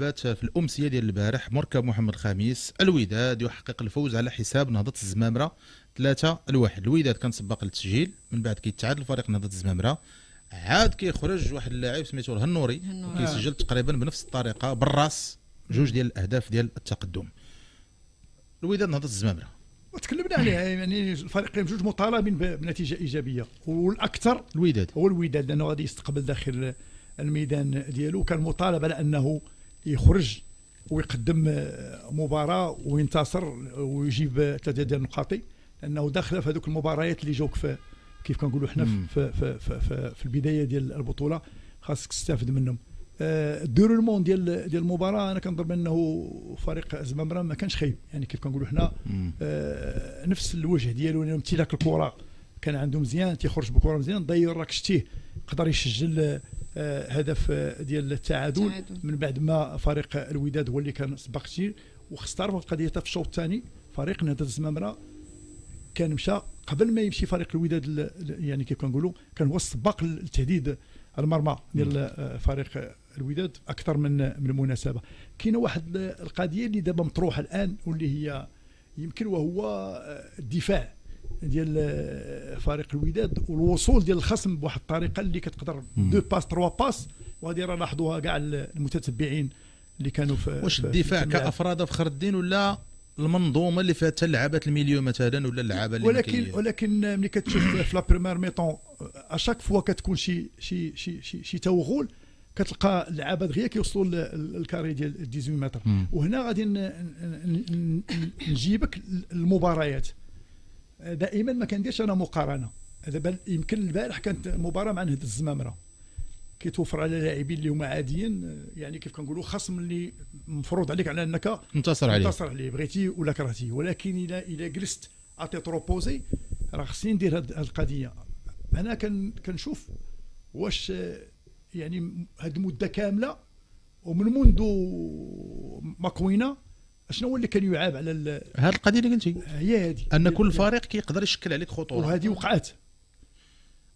بات في الأمسية ديال البارح مركب محمد الخامس الوداد يحقق الفوز على حساب نهضة الزمامرة 3-1. الوداد كان سباق للتسجيل، من بعد كيتعادل فريق نهضة الزمامرة، عاد كيخرج واحد اللاعب سميتو الهنوري وكيسجل تقريبا بنفس الطريقة بالراس جوج ديال الأهداف ديال التقدم. الوداد نهضة الزمامرة وتكلمنا عليها، يعني الفريقين بجوج مطالبين بنتيجه ايجابيه، والاكثر الوداد هو الوداد لانه غادي يستقبل داخل الميدان ديالو، كان مطالب على انه يخرج ويقدم مباراه وينتصر ويجيب 3 ديال النقاط، لانه داخله في هذوك المباريات اللي جوك في كيف كنقولوا حنا في البدايه ديال البطوله، خاصك تستافد منهم. الديرولمون ديال المباراه انا كنظن انه فريق زمامره ما كانش خايب، يعني كيف كنقولوا حنا نفس الوجه ديالو، امتلاك الكره كان عنده مزيان، تيخرج بكره مزيان، ضير راك شتيه قدر يسجل هدف ديال التعادل من بعد ما فريق الوداد هو اللي كان سبق كثير. وخص تعرفوا القضيه في الشوط الثاني فريق نهضه الزمامره كان مشى قبل ما يمشي فريق الوداد، يعني كيف كنقولوا كان هو السباق للتهديد المرمى ديال فريق الوداد اكثر من مناسبه. كاينه واحد القضيه اللي دابا مطروحه الان واللي هي يمكن وهو الدفاع ديال فريق الوداد والوصول ديال الخصم بواحد الطريقه اللي كتقدر 2 باس 3 باس، وهذه راه لاحظوها كاع المتتبعين اللي كانوا في واش الدفاع كافراد فخر الدين ولا المنظومه اللي فيها حتى لعابات الميليو مثلا ولا اللعابه اللي ولكن ملي كتشوف في لا بريمير ميطون اشاك فوا كتكون شي توغول كتلقى اللعابه دغيا كيوصلوا للكاري ديال 18 متر. وهنا غادي نجيبك المباريات. دائما ما كنديرش انا مقارنه، دابا يمكن البارح كانت مباراه مع نهضه الزمامره كيتوفر على لاعبين اللي هما عاديين، يعني كيف كنقولوا خصم اللي مفروض عليك على انك تنتصر عليه بغيتي ولا كرهتي. ولكن الا جلست عطي تروبوزي راه خصني ندير هذه القضيه. انا كنشوف واش يعني هذه المده كامله ومن منذ ماكوينا شنو هو اللي كان يعاب على هذه القضيه اللي قلتي، هي هذه ان كل فريق كيقدر يشكل عليك خطوره، وهذه وقعت.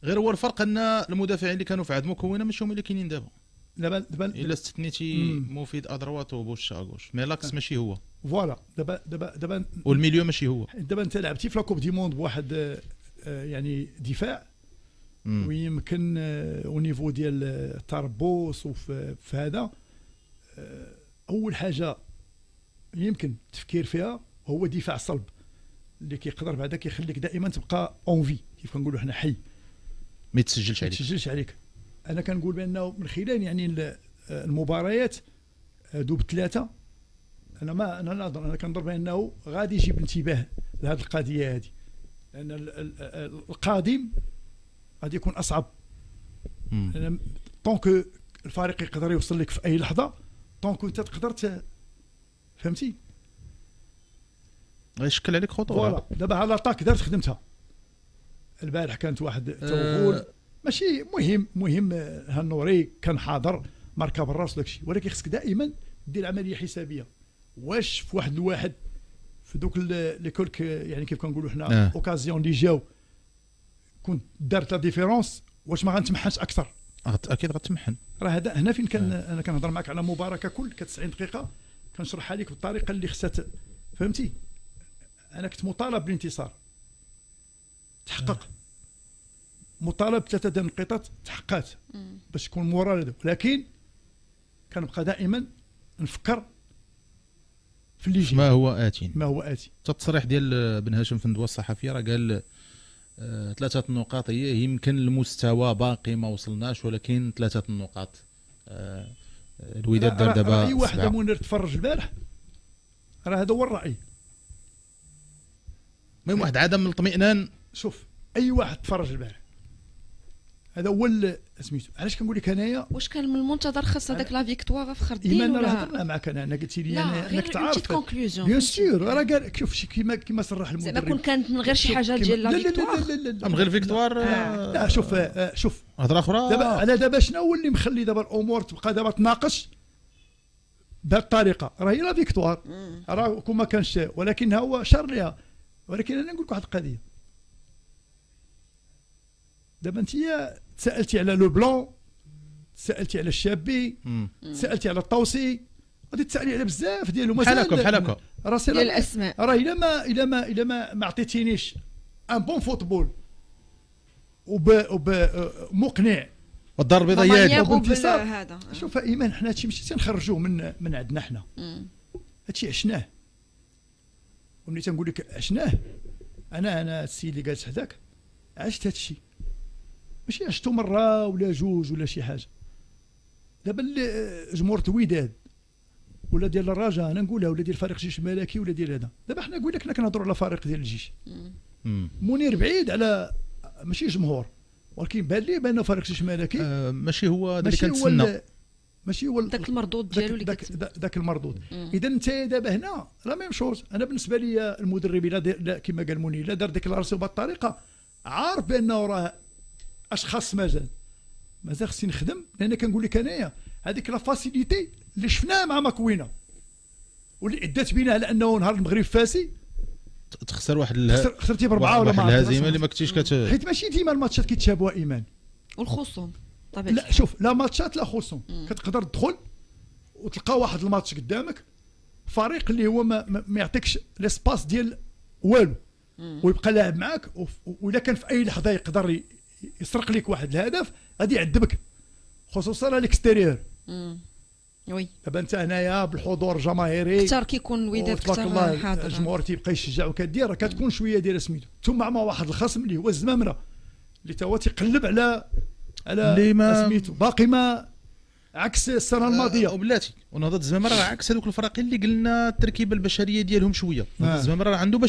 غير هو الفرق ان المدافعين اللي كانوا في عهد مكونه ماشي هما اللي كاينين دابا. دابا الا استثنيتي مفيد ادروات وبوش اغوش، مي لاكس ماشي هو. فوالا دابا والميليو ماشي هو. دابا انت لعبتي في لاكوب دي موند بواحد يعني دفاع ويمكن ونيفو ديال التربص وفي هذا اول حاجه يمكن التفكير فيها هو دفاع صلب اللي كيقدر بعدا كيخليك دائما تبقى اونفي، كيف كنقولوا حنا حي، ما يتسجلش عليك. انا كنقول بانه من خلال يعني المباريات دوب 3 انا كنظن بانه غادي يجيب انتباه لهذه القضيه هذه، لان القادم غادي يكون اصعب. طونك الفريق يقدر يوصل لك في اي لحظه، طونك انت تقدر فهمتي غيشكل عليك خطوره. دابا على لاطاك دارت خدمتها البارح، كانت واحد توغول ماشي مهم هالنوري كان حاضر ماركه بالراس داكشي، ولكن خصك دائما دير عمليه حسابيه. واش في واحد الواحد في دوك لي كولك يعني كيف كنقولوا حنا اوكازيون اللي جاو كنت دارت لا ديفيرونس، واش ما غنتمحنش اكثر؟ اكيد غتمحن. راه هذا هنا فين كان انا كنهضر معك على مباراه ككل 90 دقيقه كنشرحها لك بالطريقه اللي خصها فهمتي. انا كنت مطالب بالانتصار تحقق، مطالب 3 ديال النقاط تحققات باش تكون مورال، لكن كنبقى دائما نفكر في اللي جاي ما هو آتي. التصريح ديال بن هاشم فندوى الصحفي راه قال 3 نقاط هي يمكن المستوى باقي ما وصلناش، ولكن 3 نقاط. الوداد دار دابا اي واحد منير تفرج البارح راه هذا هو الراي. المهم واحد عدم الاطمئنان. شوف اي واحد تفرج البارح هذا هو سميتو. علاش كنقول لك انايا واش كان من المنتظر خاص هذاك لا فيكتوار فخر الدين ولا راه هضرنا معك انا قلت لي انك تعرف بيان سور راه قال شوف كيما صرح المدرب زعما كون كانت من غير شي حاجه ديال لا فيكتوار من غير فيكتوار لا شوف هضره اخرى دابا على دابا شنو هو اللي مخلي دابا الامور تبقى دابا تناقش بهذه الطريقه؟ راه هي لا فيكتوار راه كون ما كانش، ولكن هو شر ليها. ولكن انا نقول لك واحد القضيه، دابا انت تسالتي على لو بلون، تسالتي على الشابي، تسالتي على الطوسي، غادي تسالي على بزاف ديالهم بحال هكا راسي ديال الاسماء. راه الا ما عطيتينيش ان بون فوتبول مقنع والدار البيضاء وبانتصار. هذا شوف ايمان، حنا هادشي ماشي تنخرجوه من عندنا حنا، هادشي عشناه. وملي تنقول لك عشناه، انا السيد اللي جالس حداك عشت هادشي، ماشي عشتو مره ولا جوج ولا شي حاجه. دابا جمهور الوداد ولا ديال الرجاء، انا نقولها، ولا ديال فريق الجيش الملكي ولا ديال هذا، دابا حنا قلنا كنا كنهضروا على فريق ديال الجيش. منير بعيد على ماشي جمهور، ولكن بان لي بان فريق الجيش الملكي ماشي هو هذا اللي كنتسنى، ماشي هو داك المردود ديالو اللي داك المردود. اذا انت دابا هنا لا ميم شوز. انا بالنسبه لي المدرب الا كما قال منير لا دار ديكلاراسيون بهذه الطريقه، عارف بانه راه اشخاص مازال خصني نخدم. لان كنقول لك انايا هذيك لا فاسيليتي اللي شفناها مع ماكوينا واللي ادت بنا على انه نهار المغرب فاسي تخسر خسرتي بربعه ولا واحد الهزيمه اللي ما كنتيش حيت ماشي ديما الماتشات كيتشابهوا ايمان. والخصوم طبيعي. لا شوف، لا ماتشات لا خصوم. كتقدر تدخل وتلقى واحد الماتش قدامك فريق اللي هو ما يعطيكش ليسباس ديال والو، ويبقى لاعب معاك، واذا كان في اي لحظه يقدر يسرق لك واحد الهدف غادي يعذبك، خصوصا على الاكستيريور. وي دابا انت هنايا بالحضور الجماهيري اكثر كيكون الوداد اكثر حاضر، الجمهور تيبقى يشجع وكدير، كتكون شويه ديال سميتو. ثم مع واحد الخصم اللي هو الزمامره اللي تا هو تيقلب على سميتو، باقي ما عكس السنه الماضيه. وبلاتي ونهضه الزمامره راه عكس هذوك الفريقين اللي قلنا التركيبه البشريه ديالهم شويه. الزمامره راه عنده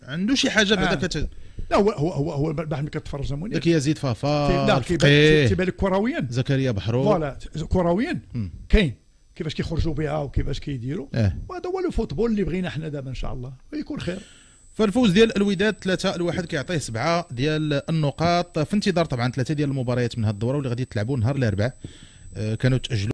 عنده شي حاجه بعدا لا هو بعد ملي كتفرج منير داك يزيد فافا، لا كيبان لك كرويا، زكريا بحرو، فوالا كرويا كاين كيفاش كيخرجوا بها وكيفاش كيديروا. وهذا هو الفوتبول اللي بغينا حنا دابا ان شاء الله ويكون خير. فالفوز ديال الوداد 3-1 كيعطيه 7 ديال النقاط في انتظار طبعا 3 ديال المباريات من هذه الدوره واللي غادي تلعبوا نهار الاربعاء. كانوا تاجلوا